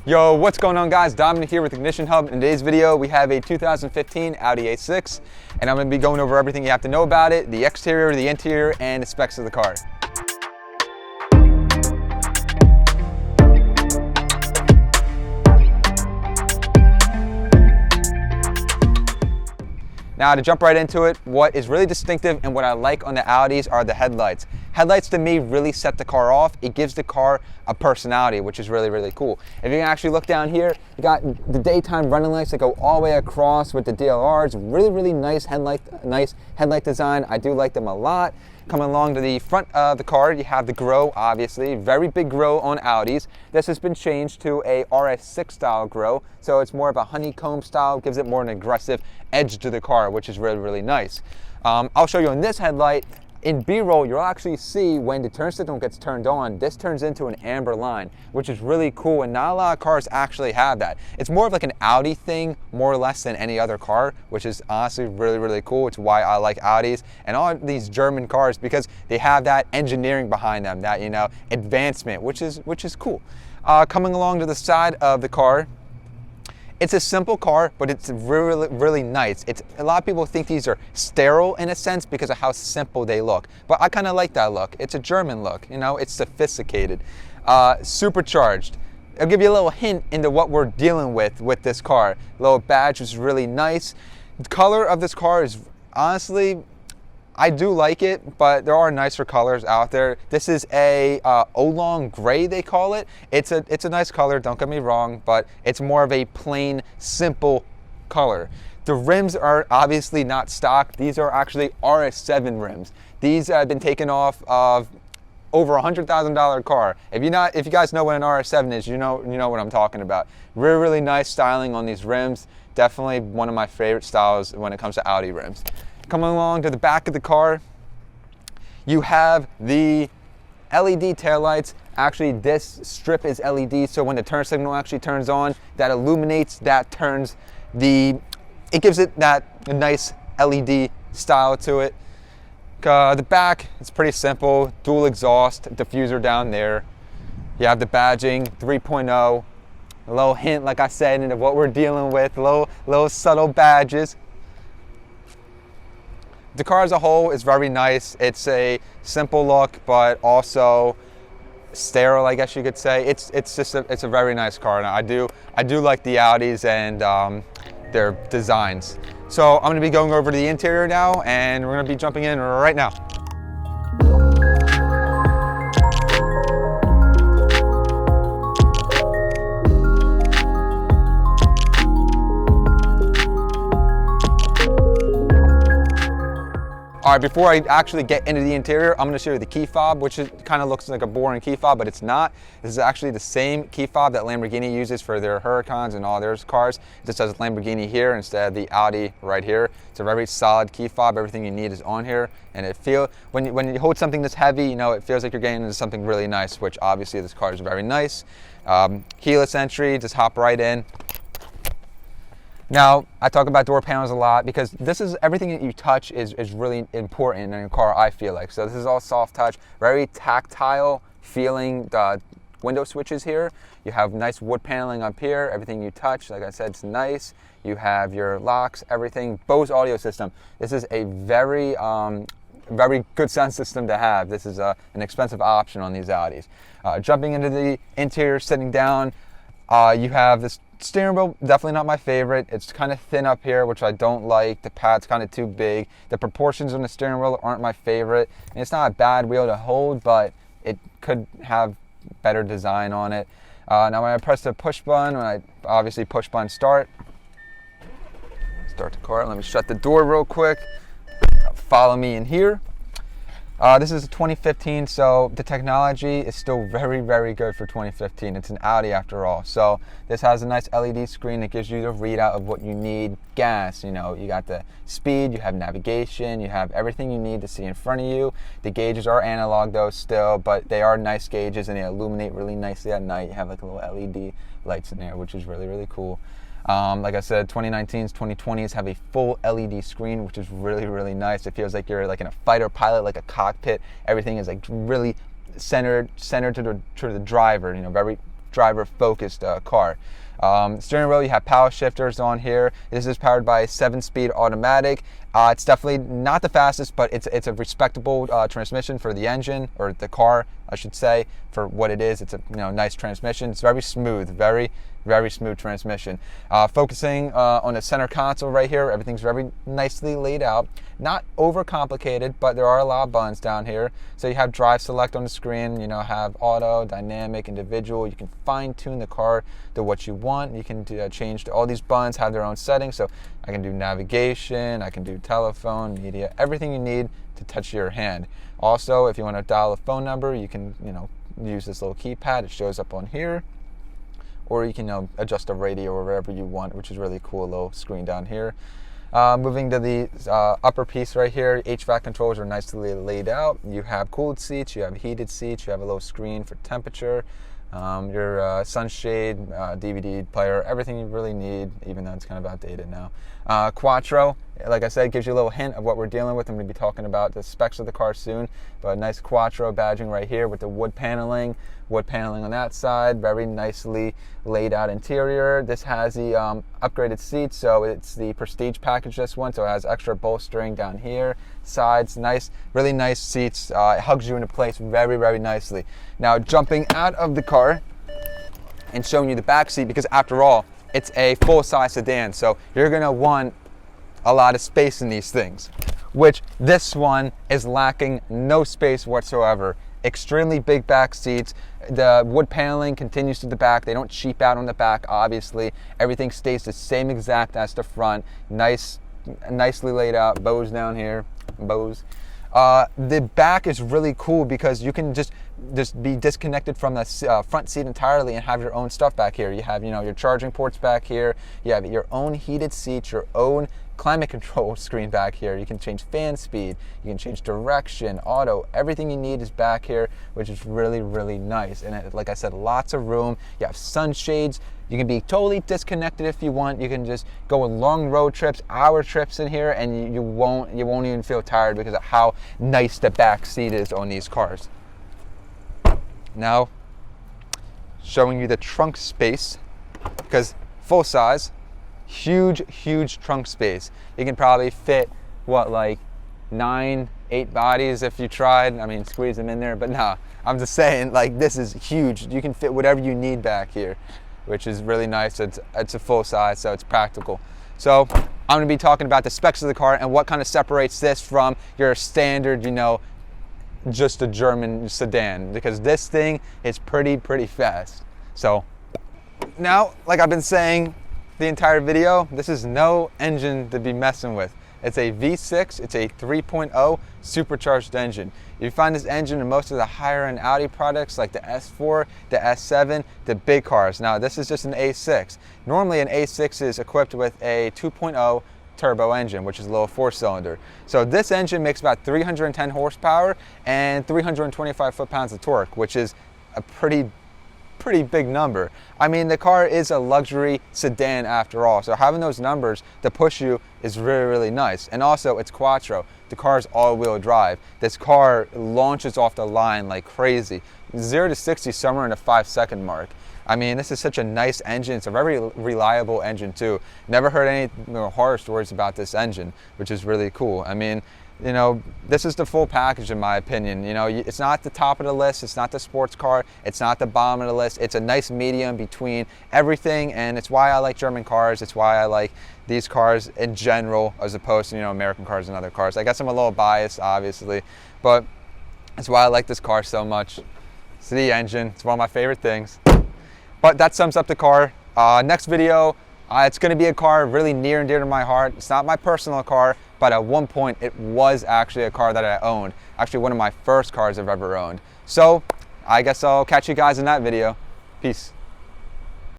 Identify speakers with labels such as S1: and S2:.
S1: Yo, what's going on, guys? Dominic here with Ignition Hub. In today's video, we have a 2015 Audi A6, and I'm going to be going over everything you have to know about it, the exterior, the interior, and the specs of the car. Now, to jump right into it, what is really distinctive and what I like on the Audis are the headlights. Headlights to me really set the car off. It gives the car a personality, which is really, really cool. If you can actually look down here, you got the daytime running lights that go all the way across with the DLRs. Really, really nice headlight design. I do like them a lot. Coming along to the front of the car, you have the grille, obviously. Very big grille on Audis. This has been changed to a RS6 style grille, so it's more of a honeycomb style, gives it more an aggressive edge to the car, which is really, really nice. I'll show you on this headlight. In B-roll, you'll actually see when the turn signal gets turned on, this turns into an amber line, which is really cool, and not a lot of cars actually have that. It's more of like an Audi thing, more or less, than any other car, which is honestly really, really cool. It's why I like Audis and all these German cars, because they have that engineering behind them, that, you know, advancement, which is cool. Coming along to the side of the car, it's a simple car, but it's really, really nice. A lot of people think these are sterile in a sense because of how simple they look, but I kind of like that look. It's a German look, you know, it's sophisticated. Supercharged. I'll give you a little hint into what we're dealing with this car. Little badge is really nice. The color of this car is honestly, I do like it, but there are nicer colors out there. This is a oolong gray, they call it. It's a nice color, don't get me wrong, but it's more of a plain, simple color. The rims are obviously not stock. These are actually RS7 rims. These have been taken off of over $100,000 car. If you guys know what an RS7 is, you know what I'm talking about. Really, really nice styling on these rims. Definitely one of my favorite styles when it comes to Audi rims. Coming along to the back of the car, you have the LED taillights. Actually, this strip is LED, so when the turn signal actually turns on, that illuminates, that turns it gives it that nice LED style to it. The back, it's pretty simple. Dual exhaust, diffuser down there. You have the badging, 3.0. A little hint, like I said, into what we're dealing with, little subtle badges. The car as a whole is very nice. It's a simple look, but also sterile, I guess you could say. It's a very nice car, and I do like the Audis and their designs. So I'm going to be going over to the interior now, and we're going to be jumping in right now. All right, before I actually get into the interior, I'm going to show you the key fob, which kind of looks like a boring key fob, but it's not. This is actually the same key fob that Lamborghini uses for their Huracans and all their cars. It just says Lamborghini here instead of the Audi right here. It's a very solid key fob. Everything you need is on here, and when you hold something this heavy, you know, it feels like you're getting into something really nice, which obviously this car is very nice. Keyless entry, just hop right in. Now, I talk about door panels a lot because this is everything that you touch is really important in a car, I feel like. So this is all soft touch, very tactile feeling. The window switches here. You have nice wood paneling up here. Everything you touch, like I said, it's nice. You have your locks, everything. Bose audio system. This is a very good sound system to have. This is an expensive option on these Audis. Jumping into the interior, sitting down, you have this steering wheel. Definitely not my favorite. It's kind of thin up here, which I don't like. The pad's kind of too big. The proportions on the steering wheel aren't my favorite. And it's not a bad wheel to hold, but it could have better design on it. Now when I press the push button, when I obviously push button start the car. Let me shut the door real quick. Follow me in here. This is a 2015, so the technology is still very, very good for 2015. It's an Audi after all. So this has a nice LED screen that gives you the readout of what you need. Gas, you know, you got the speed, you have navigation, you have everything you need to see in front of you. The gauges are analog though still, but they are nice gauges and they illuminate really nicely at night. You have like a little LED lights in there, which is really, really cool. Like I said, 2019s, 2020s have a full LED screen, which is really, really nice. It feels like you're like in a fighter pilot, like a cockpit. Everything is like really centered to the driver. You know, very driver focused car. Steering wheel, you have power shifters on here. This is powered by a 7-speed automatic. It's definitely not the fastest, but it's a respectable transmission for the engine, or the car, I should say, for what it is. It's a nice transmission. It's very smooth, very smooth transmission. Focusing on the center console right here, everything's very nicely laid out. Not overcomplicated, but there are a lot of buttons down here. So you have drive select on the screen, have auto, dynamic, individual. You can fine tune the car to what you want. You can change all these buttons, have their own settings. So I can do navigation, I can do telephone, media, everything you need to touch your hand. Also, if you want to dial a phone number, you can use this little keypad. It shows up on here. Or you can adjust the radio or wherever you want, which is really cool. A little screen down here. Moving to the upper piece right here, HVAC controls are nicely laid out. You have cooled seats, you have heated seats, you have a little screen for temperature, your sunshade, DVD player, everything you really need, even though it's kind of outdated now. Quattro, like I said, gives you a little hint of what we're dealing with. I'm going to be talking about the specs of the car soon, but a nice Quattro badging right here with the wood paneling on that side, very nicely laid out interior. This has the upgraded seats, so it's the Prestige package, this one, so it has extra bolstering down here, sides, nice, really nice seats. It hugs you into place very nicely. Now jumping out of the car and showing you the back seat, because after all, it's a full-size sedan, so you're going to want a lot of space in these things, which this one is lacking no space whatsoever. Extremely big back seats. The wood paneling continues to the back. They don't cheap out on the back, obviously. Everything stays the same exact as the front. Nicely laid out. Bows down here. Bows. The back is really cool because you can just be disconnected from the front seat entirely and have your own stuff back here. You have your charging ports back here. You have your own heated seats, your own climate control screen back here. You can change fan speed, you can change direction, auto, everything you need is back here, which is really nice. And like I said, lots of room. You have sunshades. You can be totally disconnected if you want. You can just go on long road trips, hour trips in here, and you won't even feel tired because of how nice the back seat is on these cars. Now, showing you the trunk space, because full size, huge trunk space. You can probably fit like 9, 8 bodies if you tried. I mean, squeeze them in there, but no, I'm just saying, like, this is huge. You can fit whatever you need back here, which is really nice. It's a full size, so it's practical. So I'm going to be talking about the specs of the car and what kind of separates this from your standard, just a German sedan, because this thing is pretty fast. So now, like I've been saying the entire video, this is no engine to be messing with. It's a V6, it's a 3.0 supercharged engine. You find this engine in most of the higher end Audi products like the S4, the S7, the big cars. Now this is just an A6. Normally an A6 is equipped with a 2.0 turbo engine, which is a little 4-cylinder. So this engine makes about 310 horsepower and 325 foot-pounds of torque, which is a pretty big number. I mean, the car is a luxury sedan after all, so having those numbers to push you is really nice. And also, it's Quattro. The car is all-wheel drive. This car launches off the line like crazy. 0 to 60 somewhere in the 5-second mark. I mean, this is such a nice engine. It's a very reliable engine too. Never heard any horror stories about this engine, which is really cool. I mean, this is the full package in my opinion. It's not the top of the list, it's not the sports car, it's not the bottom of the list. It's a nice medium between everything, and it's why I like German cars. It's why I like these cars in general as opposed to American cars and other cars. I guess I'm a little biased, obviously, but that's why I like this car so much. It's the engine. It's one of my favorite things. But that sums up the car. Next video, it's going to be a car really near and dear to my heart. It's not my personal car, but at one point it was actually a car that I owned. Actually one of my first cars I've ever owned. So I guess I'll catch you guys in that video. Peace.